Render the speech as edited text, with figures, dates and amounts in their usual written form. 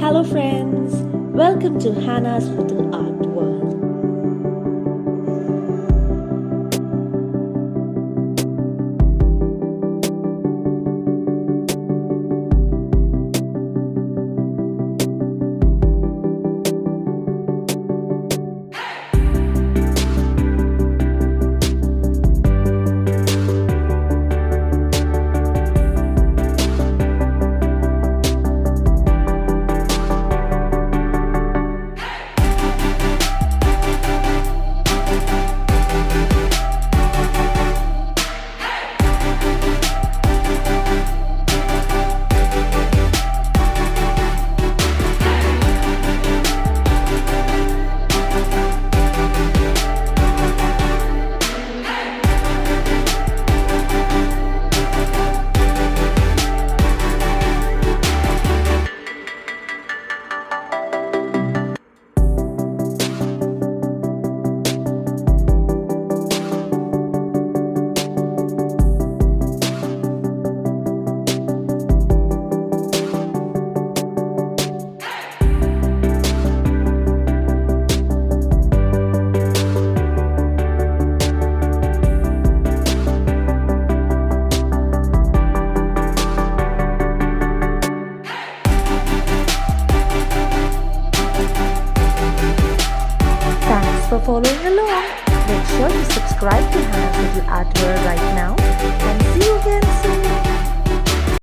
Hello friends, welcome to Hannah's Little Art World. Thanks for following along. Make sure to subscribe to Hannah's Little Art World right now and